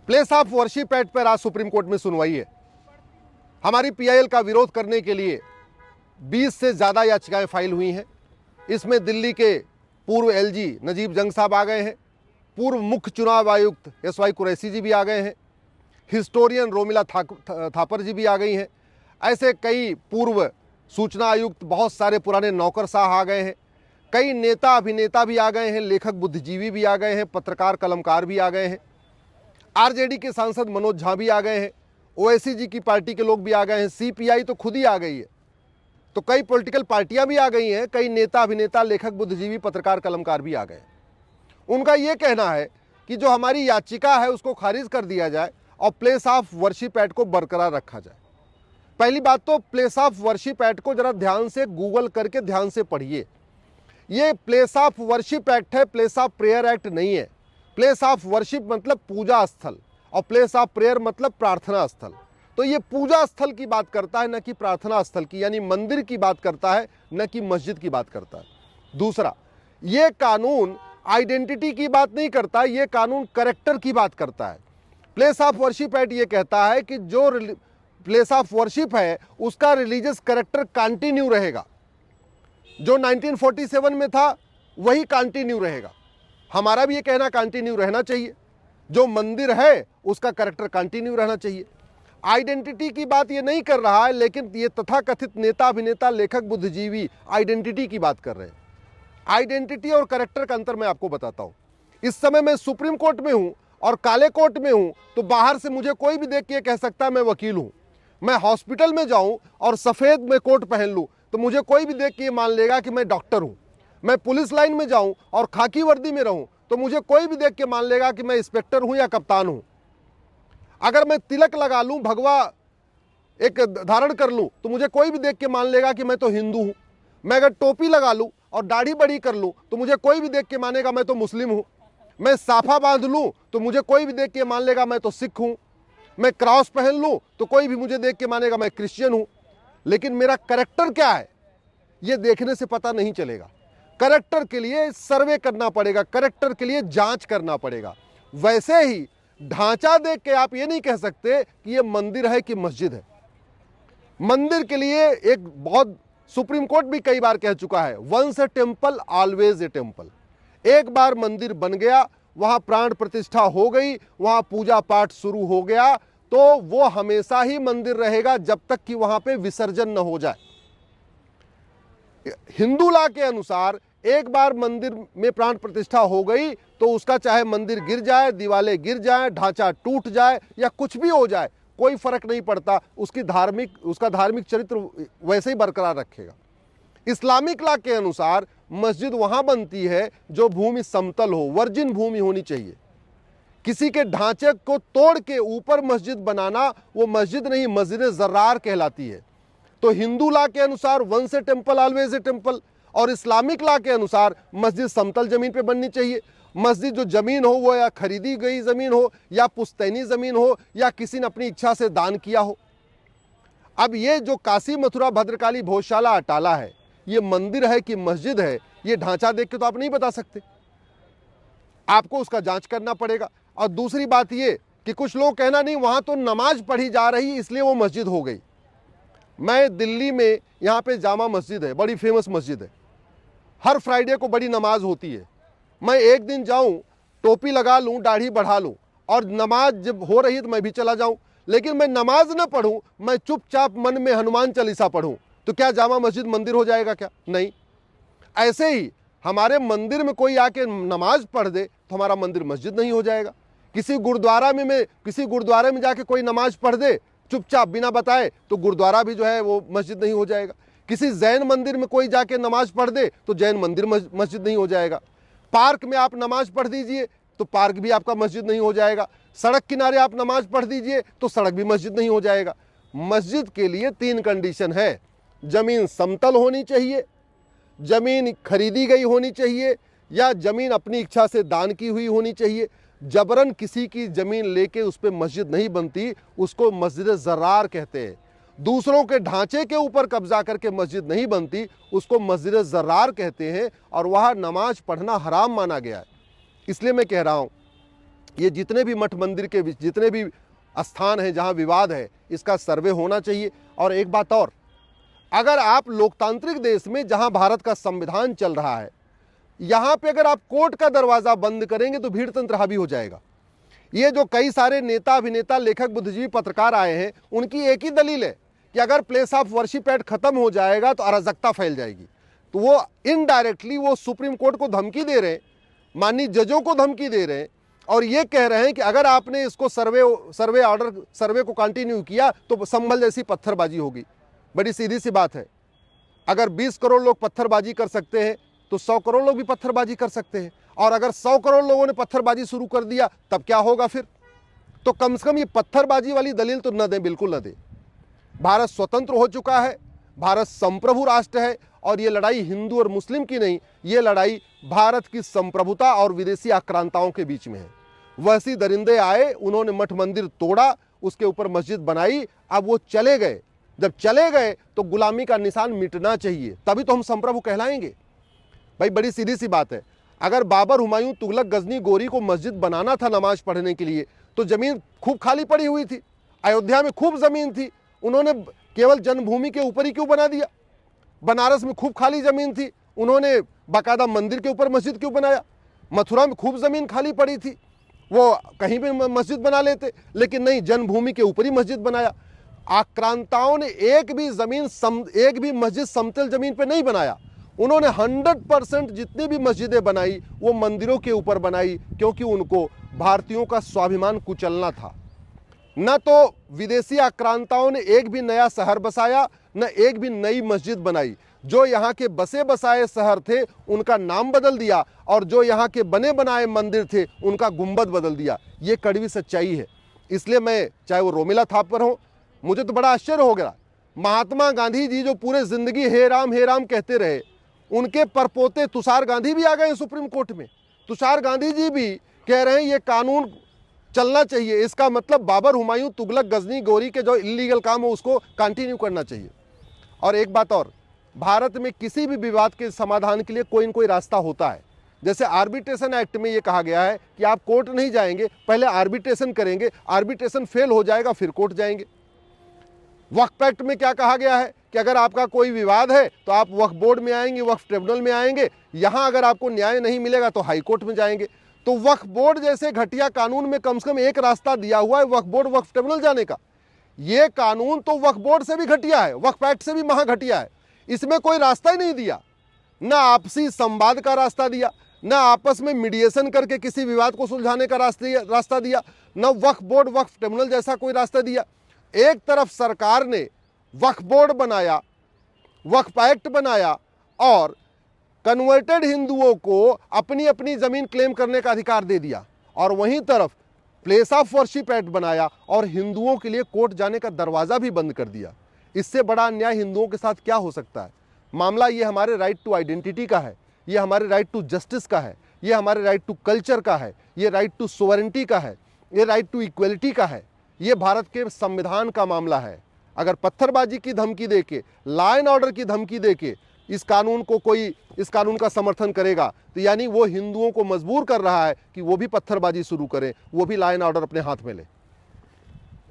Place of worship act पर आज supreme court में सुनवाई है। हमारी पीआईएल का विरोध करने के लिए 20 से ज़्यादा याचिकाएं फाइल हुई हैं। इसमें दिल्ली के पूर्व एलजी नजीब जंग साहब आ गए हैं, पूर्व मुख्य चुनाव आयुक्त एसवाई कुरैशी जी भी आ गए हैं, हिस्टोरियन रोमिला थापर जी भी आ गई हैं। ऐसे कई पूर्व सूचना आयुक्त, बहुत सारे पुराने नौकरशाह आ गए हैं, कई नेता अभिनेता भी आ गए हैं, लेखक बुद्धिजीवी भी आ गए हैं, पत्रकार कलमकार भी आ गए हैं, आरजेडी के सांसद मनोज झा भी आ गए हैं, ओवैसी जी की पार्टी के लोग भी आ गए हैं, सीपीआई तो खुद ही आ गई है। तो कई पॉलिटिकल पार्टियां भी आ गई हैं, कई नेता अभिनेता, लेखक बुद्धिजीवी, पत्रकार कलमकार भी आ गए। उनका यह कहना है कि जो हमारी याचिका है उसको खारिज कर दिया जाए और प्लेस ऑफ वर्शिप एक्ट को बरकरार रखा जाए। पहली बात तो प्लेस ऑफ वर्शिप एक्ट को जरा ध्यान से गूगल करके ध्यान से पढ़िए। ये प्लेस ऑफ वर्शिप एक्ट है, प्लेस ऑफ प्रेयर एक्ट नहीं है। प्लेस ऑफ वर्शिप मतलब पूजा स्थल और प्लेस ऑफ प्रेयर मतलब प्रार्थना स्थल। तो ये पूजा स्थल की बात करता है, न कि प्रार्थना स्थल की, यानी मंदिर की बात करता है, न कि मस्जिद की बात करता है। दूसरा, ये कानून आइडेंटिटी की बात नहीं करता, ये कानून कैरेक्टर की बात करता है। प्लेस ऑफ वर्शिप एक्ट ये कहता है कि जो प्लेस ऑफ वर्शिप है उसका रिलीजियस कैरेक्टर कंटिन्यू रहेगा। जो 1947 में था वही कंटिन्यू रहेगा। हमारा भी ये कहना कंटिन्यू रहना चाहिए। जो मंदिर है उसका कैरेक्टर कंटिन्यू रहना चाहिए। आइडेंटिटी की बात ये नहीं कर रहा है, लेकिन ये तथाकथित नेता अभिनेता, लेखक बुद्धिजीवी आइडेंटिटी की बात कर रहे हैं। आइडेंटिटी और कैरेक्टर का अंतर मैं आपको बताता हूं। इस समय मैं सुप्रीम कोर्ट में हूं और काले कोर्ट में हूं, तो बाहर से मुझे कोई भी देख के कह सकता है मैं वकील हूं। मैं हॉस्पिटल में जाऊं और सफेद में कोट पहन लूं तो मुझे कोई भी देख के ये मान लेगा कि मैं डॉक्टर हूं। मैं पुलिस लाइन में जाऊं और खाकी वर्दी में रहूं तो मुझे कोई भी देख के मान लेगा कि मैं इंस्पेक्टर हूं या कप्तान हूं। अगर मैं तिलक लगा लूं, भगवा एक धारण कर लूं तो मुझे कोई भी देख के मान लेगा कि मैं तो हिंदू हूं। मैं अगर टोपी लगा लूं और दाढ़ी बड़ी कर लूं तो मुझे कोई भी देख के मानेगा मैं तो मुस्लिम हूं। मैं साफा बांध लूं तो मुझे कोई भी देख के मान लेगा मैं तो सिख हूं। मैं क्रॉस पहन लूं तो कोई भी मुझे देख के मानेगा मैं क्रिश्चियन हूं। लेकिन मेरा कैरेक्टर क्या है ये देखने से पता नहीं चलेगा। कैरेक्टर के लिए सर्वे करना पड़ेगा, कैरेक्टर के लिए जांच करना पड़ेगा। वैसे ही ढांचा देख के आप ये नहीं कह सकते कि ये मंदिर है कि मस्जिद है। मंदिर के लिए एक बहुत सुप्रीम कोर्ट भी कई बार कह चुका है, once a temple always a temple. एक बार मंदिर बन गया, वहां प्राण प्रतिष्ठा हो गई, वहां पूजा पाठ शुरू हो गया, तो वो हमेशा ही मंदिर रहेगा जब तक कि वहां पे विसर्जन न हो जाए। हिंदू लॉ के अनुसार एक बार मंदिर में प्राण प्रतिष्ठा हो गई तो उसका चाहे मंदिर गिर जाए, दीवारें गिर जाए, ढांचा टूट जाए या कुछ भी हो जाए, कोई फर्क नहीं पड़ता। उसका धार्मिक चरित्र वैसे ही बरकरार रखेगा। इस्लामिक लॉ के अनुसार मस्जिद वहां बनती है जो भूमि समतल हो, वर्जिन भूमि होनी चाहिए। किसी के ढांचे को तोड़ के ऊपर मस्जिद बनाना वो मस्जिद नहीं, मस्जिद जर्रार कहलाती है। तो हिंदू लॉ के अनुसार once a temple always a temple, और इस्लामिक लॉ के अनुसार मस्जिद समतल जमीन पे बननी चाहिए। मस्जिद जो जमीन हो वो या खरीदी गई जमीन हो या पुश्तैनी जमीन हो या किसी ने अपनी इच्छा से दान किया हो। अब ये जो काशी मथुरा भद्रकाली भोजशाला अटाला है, ये मंदिर है कि मस्जिद है, ये ढांचा देख के तो आप नहीं बता सकते। आपको उसका जांच करना पड़ेगा। और दूसरी बात ये कि कुछ लोग कहना नहीं वहां तो नमाज पढ़ी जा रही इसलिए वो मस्जिद हो गई। मैं दिल्ली में यहाँ पे जामा मस्जिद है, बड़ी फेमस मस्जिद है, हर फ्राइडे को बड़ी नमाज होती है। मैं एक दिन जाऊं, टोपी लगा लूं, दाढ़ी बढ़ा लूं और नमाज जब हो रही है तो मैं भी चला जाऊं, लेकिन मैं नमाज न पढ़ूं, मैं चुपचाप मन में हनुमान चालीसा पढ़ूं, तो क्या जामा मस्जिद मंदिर हो जाएगा क्या? नहीं। ऐसे ही हमारे मंदिर में कोई आके नमाज पढ़ दे तो हमारा मंदिर मस्जिद नहीं हो जाएगा। किसी गुरुद्वारे में जाके कोई नमाज पढ़ दे चुपचाप बिना बताए तो गुरुद्वारा भी जो है वो मस्जिद नहीं हो जाएगा। किसी जैन मंदिर में कोई जाके नमाज पढ़ दे तो जैन मंदिर मस्जिद नहीं हो जाएगा। पार्क में आप नमाज पढ़ दीजिए तो पार्क भी आपका मस्जिद नहीं हो जाएगा। सड़क किनारे आप नमाज पढ़ दीजिए तो सड़क भी मस्जिद नहीं हो जाएगा। मस्जिद के लिए 3 कंडीशन है। जमीन समतल होनी चाहिए, जमीन खरीदी गई होनी चाहिए, या जमीन अपनी इच्छा से दान की हुई होनी चाहिए। जबरन किसी की जमीन लेके उस पर मस्जिद नहीं बनती, उसको मस्जिद जर्रार कहते हैं। दूसरों के ढांचे के ऊपर कब्जा करके मस्जिद नहीं बनती, उसको मस्जिद जर्रार कहते हैं और वहाँ नमाज पढ़ना हराम माना गया है। इसलिए मैं कह रहा हूँ ये जितने भी मठ मंदिर के जितने भी स्थान हैं जहां विवाद है, इसका सर्वे होना चाहिए। और एक बात और, अगर आप लोकतांत्रिक देश में जहां भारत का संविधान चल रहा है, यहां पे अगर आप कोर्ट का दरवाजा बंद करेंगे तो भीड़ तंत्र हावी हो जाएगा। ये जो कई सारे नेता, अभिनेता, लेखक, बुद्धिजीवी, पत्रकार आए हैं, उनकी एक ही दलील है कि अगर प्लेस ऑफ वर्शिप एक्ट खत्म हो जाएगा तो अराजकता फैल जाएगी। तो वो इनडायरेक्टली वो सुप्रीम कोर्ट को धमकी दे रहे हैं, माननीय जजों को धमकी दे रहे हैं, और ये कह रहे हैं कि अगर आपने इसको सर्वे को कंटिन्यू किया तो संभल जैसी पत्थरबाजी होगी। बड़ी सीधी सी बात है, अगर 20 करोड़ लोग पत्थरबाजी कर सकते हैं तो 100 करोड़ लोग भी पत्थरबाजी कर सकते हैं, और अगर 100 करोड़ लोगों ने पत्थरबाजी शुरू कर दिया तब क्या होगा फिर? तो कम से कम ये पत्थरबाजी वाली दलील तो न दें, बिल्कुल न दें। भारत स्वतंत्र हो चुका है, भारत संप्रभु राष्ट्र है, और ये लड़ाई हिंदू और मुस्लिम की नहीं, ये लड़ाई भारत की संप्रभुता और विदेशी आक्रांताओं के बीच में है। वैसी दरिंदे आए, उन्होंने मठ मंदिर तोड़ा, उसके ऊपर मस्जिद बनाई, अब वो चले गए। जब चले गए तो गुलामी का निशान मिटना चाहिए, तभी तो हम संप्रभु कहलाएंगे। भाई बड़ी सीधी सी बात है, अगर बाबर, हुमायूं, तुगलक, गजनी, गोरी को मस्जिद बनाना था नमाज पढ़ने के लिए तो जमीन खूब खाली पड़ी हुई थी, अयोध्या में खूब जमीन थी, उन्होंने केवल जन्मभूमि के ऊपर ही क्यों बना दिया? बनारस में खूब खाली जमीन थी, उन्होंने बाकायदा मंदिर के ऊपर मस्जिद क्यों बनाया? मथुरा में खूब जमीन खाली पड़ी थी, वो कहीं भी मस्जिद बना लेते, लेकिन नहीं, जन्मभूमि के ऊपर ही मस्जिद बनाया। आक्रांताओं ने एक भी मस्जिद समतल जमीन पे नहीं बनाया। उन्होंने 100% जितनी भी मस्जिदें बनाई वो मंदिरों के ऊपर बनाई, क्योंकि उनको भारतीयों का स्वाभिमान कुचलना था। न तो विदेशी आक्रांताओं ने एक भी नया शहर बसाया, न एक भी नई मस्जिद बनाई। जो यहाँ के बसे बसाए शहर थे उनका नाम बदल दिया, और जो यहाँ के बने बनाए मंदिर थे उनका गुंबद बदल दिया। ये कड़वी सच्चाई है। इसलिए मैं, चाहे वो रोमिला थापर हो, मुझे तो बड़ा आश्चर्य हो गया, महात्मा गांधी जी जो पूरे जिंदगी हे राम कहते रहे, उनके परपोते तुषार गांधी भी आ गए सुप्रीम कोर्ट में। तुषार गांधी जी भी कह रहे हैं ये कानून चलना चाहिए, इसका मतलब बाबर, हुमायूं, तुगलक, गजनी, गोरी के जो इलीगल काम हो उसको कंटिन्यू करना चाहिए। और एक बात और, भारत में किसी भी विवाद के समाधान के लिए कोई न कोई रास्ता होता है। जैसे आर्बिट्रेशन एक्ट में ये कहा गया है कि आप कोर्ट नहीं जाएंगे, पहले आर्बिट्रेशन करेंगे, आर्बिट्रेशन फेल हो जाएगा फिर कोर्ट जाएंगे। वक्फ एक्ट में क्या कहा गया है कि अगर आपका कोई विवाद है तो आप वक्फ बोर्ड में आएंगे, वक्फ ट्रिब्यूनल में आएंगे, यहां अगर आपको न्याय नहीं मिलेगा तो हाई कोर्ट में जाएंगे। तो वक्फ बोर्ड जैसे घटिया कानून में कम से कम एक रास्ता दिया हुआ है वक्फ बोर्ड, वक्फ ट्रिब्यूनल जाने का। ये कानून तो वक्फ बोर्ड से भी घटिया है, वक्फ एक्ट से भी महा घटिया है। इसमें कोई रास्ता ही नहीं दिया, ना आपसी संवाद का रास्ता दिया, ना आपस में मीडिएशन करके किसी विवाद को सुलझाने का रास्ता दिया, ना वक्फ बोर्ड, वक्फ ट्रिब्यूनल जैसा कोई रास्ता दिया। एक तरफ सरकार ने वक्फ बोर्ड बनाया, वक्फ एक्ट बनाया, और कन्वर्टेड हिंदुओं को अपनी अपनी जमीन क्लेम करने का अधिकार दे दिया, और वहीं तरफ प्लेस ऑफ वर्शिप एक्ट बनाया और हिंदुओं के लिए कोर्ट जाने का दरवाजा भी बंद कर दिया। इससे बड़ा अन्याय हिंदुओं के साथ क्या हो सकता है? मामला ये हमारे राइट टू आइडेंटिटी का है, ये हमारे राइट टू जस्टिस का है, ये हमारे राइट टू कल्चर का है, ये राइट टू सोवरेंटी का है, ये राइट टू इक्वलिटी का है, ये भारत के संविधान का मामला है। अगर पत्थरबाजी की धमकी देके, लॉ एंड ऑर्डर की धमकी देके इस कानून का समर्थन करेगा तो यानी वो हिंदुओं को मजबूर कर रहा है कि वो भी पत्थरबाजी शुरू करें, वो भी लॉ एंड ऑर्डर अपने हाथ में ले।